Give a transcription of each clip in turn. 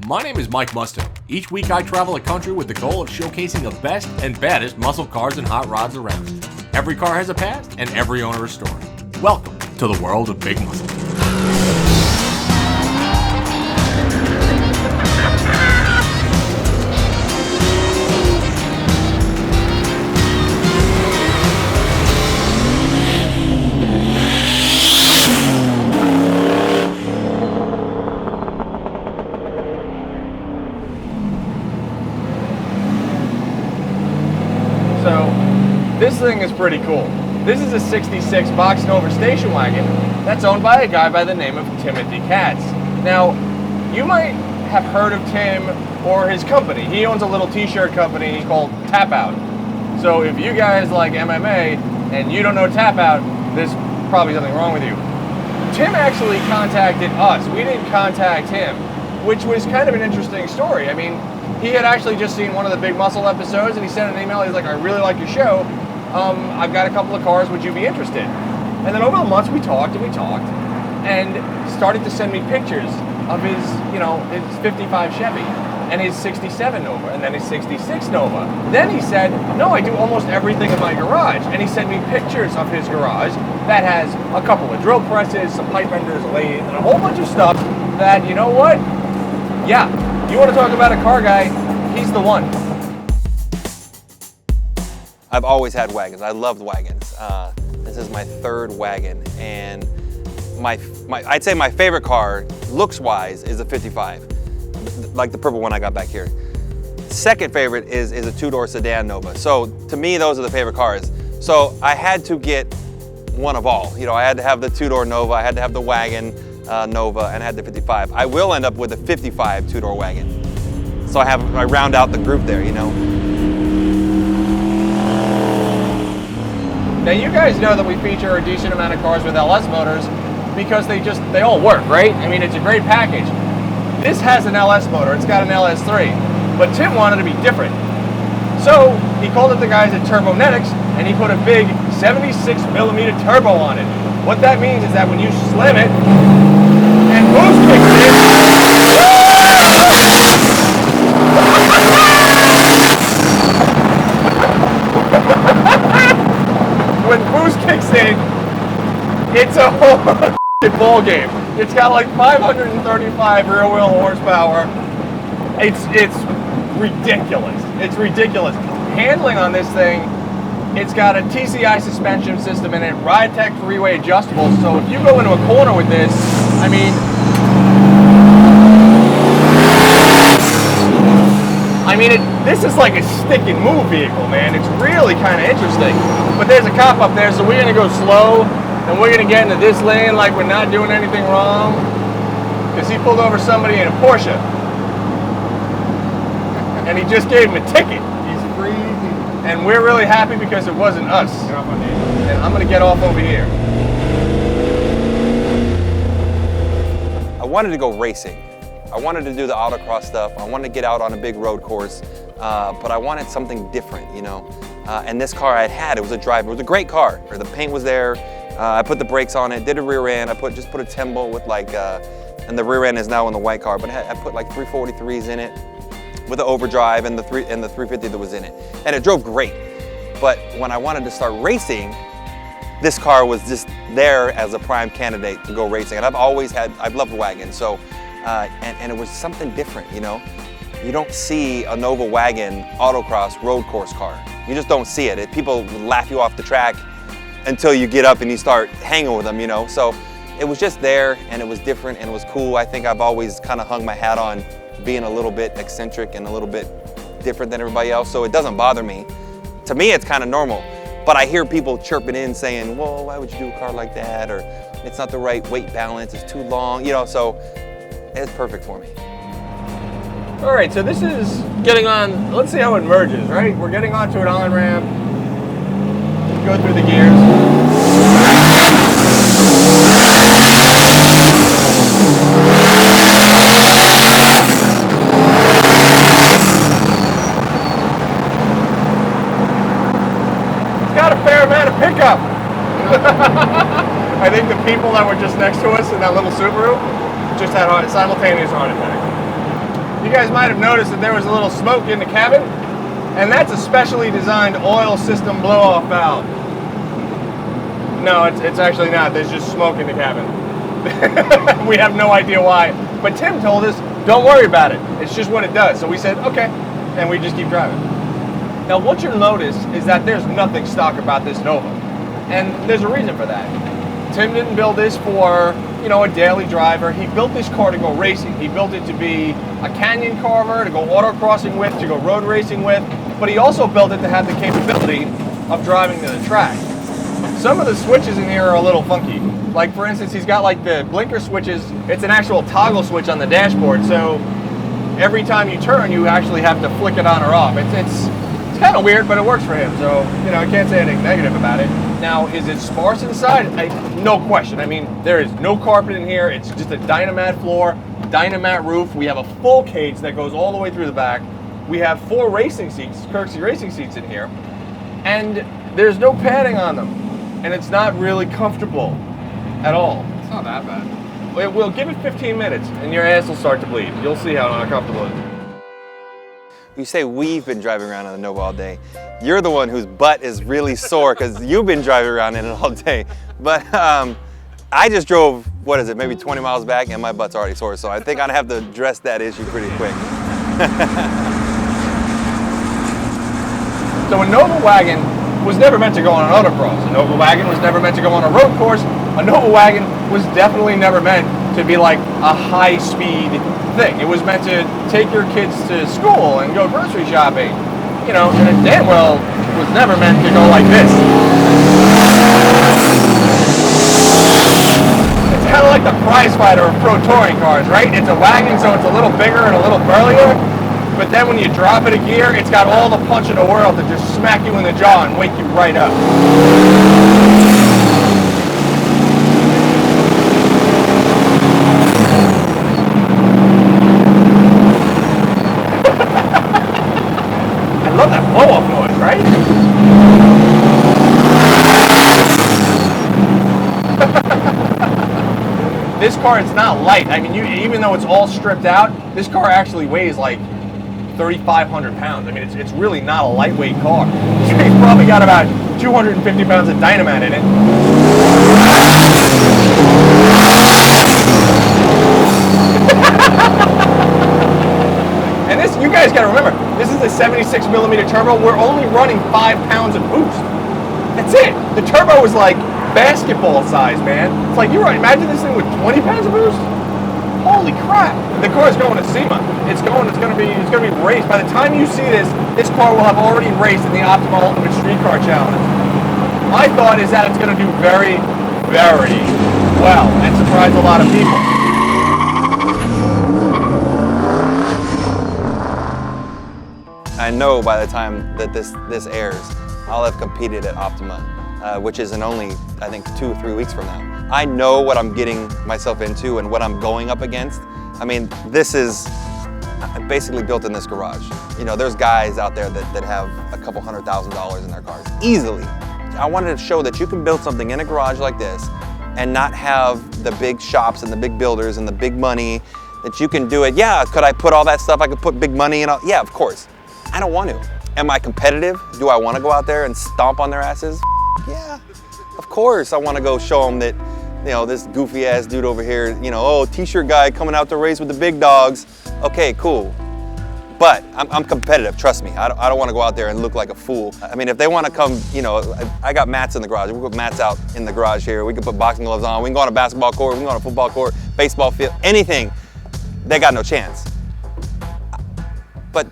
My name is Mike Musto. Each week I travel the country with the goal of showcasing the best and baddest muscle cars and hot rods around. Every car has a past and every owner a story. Welcome to the world of big muscle. This thing is pretty cool. This is a 66 box Nova station wagon that's owned by a guy by the name of Timothy Katz. Now, you might have heard of Tim or his company. He owns a little t-shirt company called Tapout. So if you guys like MMA and you don't know Tapout, there's probably something wrong with you. Tim actually contacted us. We didn't contact him, which was kind of an interesting story. I mean, he had actually just seen one of the Big Muscle episodes and he sent an email. He's like, I really like your show. I've got a couple of cars. Would you be interested? And then over the months we talked and started to send me pictures of his, his 55 Chevy and his 67 Nova and then his 66 Nova. Then he said, no, I do almost everything in my garage. And he sent me pictures of his garage that has a couple of drill presses, some pipe benders, a lathe, and a whole bunch of stuff that, you know what? Yeah, you want to talk about a car guy, he's the one. I've always had wagons. I loved wagons. This is my third wagon, and I'd say my favorite car, looks-wise, is a 55, like the purple one I got back here. Second favorite is a two-door sedan Nova. So to me, those are the favorite cars. So I had to get one of all. I had to have the two-door Nova, I had to have the wagon Nova, and I had the 55. I will end up with a 55 two-door wagon. So I round out the group there, Now you guys know that we feature a decent amount of cars with LS motors because they all work, right? I mean, it's a great package. This has an LS motor, it's got an LS3, but Tim wanted to be different. So he called up the guys at Turbonetics and he put a big 76mm turbo on it. What that means is that when you slam it and boost kicks in, when boost kicks in, it's a whole ball game. It's got like 535 rear wheel horsepower. It's ridiculous. It's ridiculous. Handling on this thing, it's got a TCI suspension system in it, RideTech 3-way adjustable. So if you go into a corner with this, I mean, this is like a stick and move vehicle, man. It's really kind of interesting. But there's a cop up there, so we're gonna go slow, and we're gonna get into this lane like we're not doing anything wrong, because he pulled over somebody in a Porsche, and he just gave him a ticket. He's crazy. And we're really happy because it wasn't us. And I'm gonna get off over here. I wanted to go racing. I wanted to do the autocross stuff. I wanted to get out on a big road course, but I wanted something different, and this car I had, it was a driver. It was a great car. The paint was there. I put the brakes on it, did a rear end. I just put a 10-bolt with and the rear end is now in the white car, but I put like 343s in it with the overdrive and the 350 that was in it. And it drove great. But when I wanted to start racing, this car was just there as a prime candidate to go racing. And I've loved wagons, so. And it was something different, You don't see a Nova Wagon autocross road course car. You just don't see it. People laugh you off the track until you get up and you start hanging with them, So it was just there, and it was different, and it was cool. I think I've always kind of hung my hat on being a little bit eccentric and a little bit different than everybody else, so it doesn't bother me. To me, it's kind of normal. But I hear people chirping in saying, well, why would you do a car like that? Or it's not the right weight balance, it's too long, so it's perfect for me. All right, so this is getting on, let's see how it merges, right? We're getting onto an on-ramp. Go through the gears. It's got a fair amount of pickup. I think the people that were just next to us in that little Subaru just had a simultaneous heart attack. you guys might have noticed that there was a little smoke in the cabin, and that's a specially designed oil system blow-off valve. No, it's actually not. There's just smoke in the cabin. We have no idea why. But Tim told us, don't worry about it. It's just what it does. So we said, okay, and we just keep driving. Now, what you'll notice is that there's nothing stock about this Nova, and there's a reason for that. Tim didn't build this for, you know, a daily driver. He built this car to go racing. He built it to be a canyon carver, to go autocrossing with, to go road racing with, but he also built it to have the capability of driving to the track. Some of the switches in here are a little funky. Like, for instance, he's got like the blinker switches. It's an actual toggle switch on the dashboard, so every time you turn, you actually have to flick it on or off. It's kind of weird, but it works for him, so, you know, I can't say anything negative about it. Now, is it sparse inside? No question. I mean, there is no carpet in here. It's just a Dynamat floor, Dynamat roof. We have a full cage that goes all the way through the back. We have 4 racing seats, Kirksey racing seats in here, and there's no padding on them, and it's not really comfortable at all. It's not that bad. We'll give it 15 minutes, and your ass will start to bleed. You'll see how uncomfortable it is. You say we've been driving around on the Nova all day. You're the one whose butt is really sore because you've been driving around in it all day. But I just drove, what is it, maybe 20 miles back, and my butt's already sore, so I think I'd have to address that issue pretty quick. So a Nova Wagon was never meant to go on an autocross. A Nova Wagon was never meant to go on a road course. A Nova Wagon was definitely never meant to be like a high-speed thing. It was meant to take your kids to school and go grocery shopping. You know, and it damn well was never meant to go like this. It's kind of like the prize fighter of pro touring cars, right? It's a wagon, so it's a little bigger and a little burlier. But then when you drop it a gear, it's got all the punch in the world to just smack you in the jaw and wake you right up. I love that blow-off noise, right? This car, it's not light. I mean, even though it's all stripped out, this car actually weighs like 3,500 pounds. I mean, it's really not a lightweight car. It's probably got about 250 pounds of Dynamat in it. And this, you guys gotta remember, this is a 76 millimeter turbo. We're only running 5 pounds of boost. That's it. The turbo is like basketball size, man. It's like, you're right, imagine this thing with 20 pounds of boost. Holy crap! The car is going to SEMA. It's gonna be raced. By the time you see this car will have already raced in the Optima Ultimate Street Car Challenge. My thought is that it's gonna do very, very well and surprise a lot of people. I know by the time that this airs, I'll have competed at Optima, which is in only, I think, 2 or 3 weeks from now. I know what I'm getting myself into and what I'm going up against. I mean, this is basically built in this garage. You know, there's guys out there that have a couple $100,000 in their cars, easily. I wanted to show that you can build something in a garage like this and not have the big shops and the big builders and the big money, that you can do it. Yeah, could I put all that stuff? I could put big money in all, yeah, of course. I don't want to. Am I competitive? Do I want to go out there and stomp on their asses? Yeah, of course I want to go show them that, you know, this goofy ass dude over here, you know, oh, t-shirt guy coming out to race with the big dogs. Okay, cool. But I'm competitive, trust me. I don't want to go out there and look like a fool. I mean, if they want to come, you know, I got mats in the garage. We put mats out in the garage here. We can put boxing gloves on. We can go on a basketball court. We can go on a football court, baseball field, anything. They got no chance. But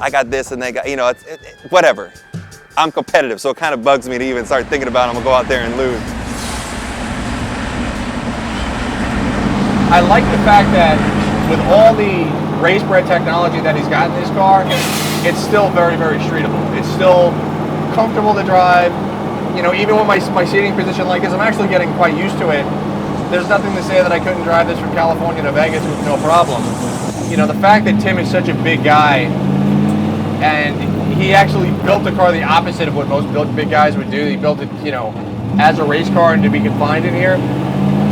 I got this and they got, you know, whatever. I'm competitive, so it kind of bugs me to even start thinking about I'm gonna go out there and lose. I like the fact that with all the race bred technology that he's got in this car, it's still very, very streetable. It's still comfortable to drive. You know, even with my seating position like this, I'm actually getting quite used to it. There's nothing to say that I couldn't drive this from California to Vegas with no problem. You know, the fact that Tim is such a big guy and he actually built the car the opposite of what most big guys would do. He built it, you know, as a race car and to be confined in here.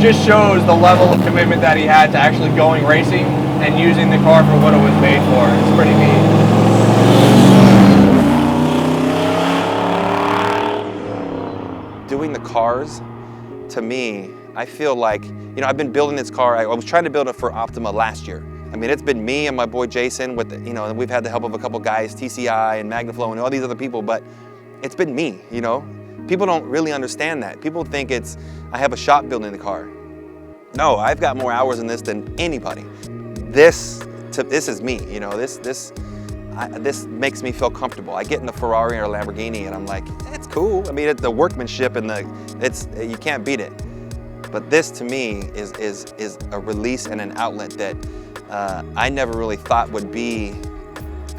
Just shows the level of commitment that he had to actually going racing and using the car for what it was made for. It's pretty neat. Doing the cars, to me, I feel like, you know, I've been building this car. I was trying to build it for Optima last year. I mean, it's been me and my boy Jason with, you know, and we've had the help of a couple guys, TCI and MagnaFlow and all these other people, but it's been me, you know? People don't really understand that. People think I have a shop building the car. No, I've got more hours in this than anybody. This is me, you know, this makes me feel comfortable. I get in the Ferrari or Lamborghini and I'm like, it's cool. I mean, the workmanship and you can't beat it. But this to me is a release and an outlet that I never really thought would be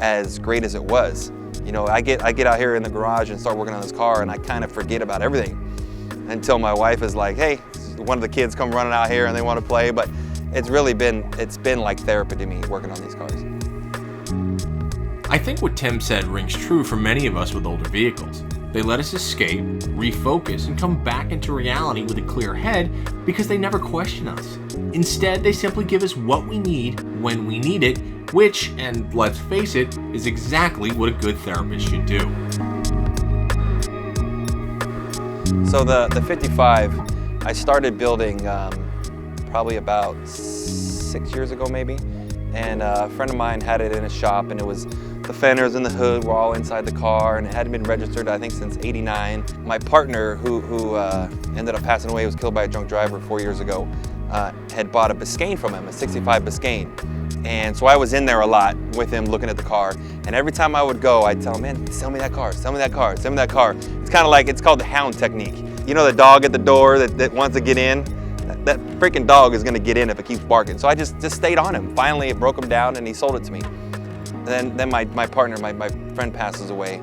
as great as it was. You know, I get out here in the garage and start working on this car and I kind of forget about everything until my wife is like, hey, one of the kids come running out here and they want to play. But it's been like therapy to me working on these cars. I think what Tim said rings true for many of us with older vehicles. They let us escape, refocus, and come back into reality with a clear head because they never question us. Instead, they simply give us what we need when we need it, which, and let's face it, is exactly what a good therapist should do. So the 55, I started building probably about 6 years ago maybe, and a friend of mine had it in his shop, and it was the fenders and the hood were all inside the car, and it hadn't been registered, I think, since '89. My partner, who ended up passing away, was killed by a drunk driver 4 years ago, had bought a Biscayne from him, a 65 Biscayne. And so I was in there a lot with him looking at the car, and every time I would go, I'd tell him, man, sell me that car, sell me that car, sell me that car. It's kind of like, it's called the hound technique. You know the dog at the door that wants to get in? That freaking dog is gonna get in if it keeps barking. So I just stayed on him. Finally, it broke him down and he sold it to me. Then my partner, my friend passes away,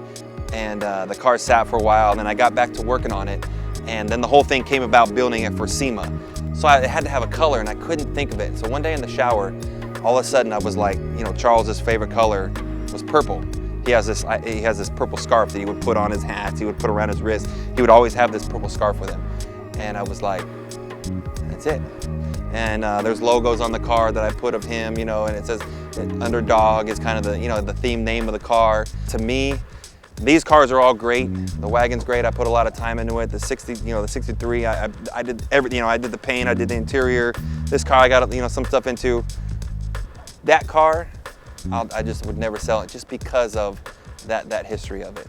and the car sat for a while, and then I got back to working on it, and then the whole thing came about building it for SEMA. So I had to have a color, and I couldn't think of it. So one day in the shower, all of a sudden I was like, you know, Charles's favorite color was purple. He has this purple scarf that he would put on his hats, he would put around his wrist. He would always have this purple scarf with him. And I was like, that's it. And there's logos on the car that I put of him, you know, and it says Underdog is kind of the, you know, the theme name of the car. To me, these cars are all great. The wagon's great. I put a lot of time into it. The 60, you know, the 63, I did everything. You know, I did the paint, I did the interior. This car, I got, you know, some stuff into. That car, I just would never sell it just because of that history of it.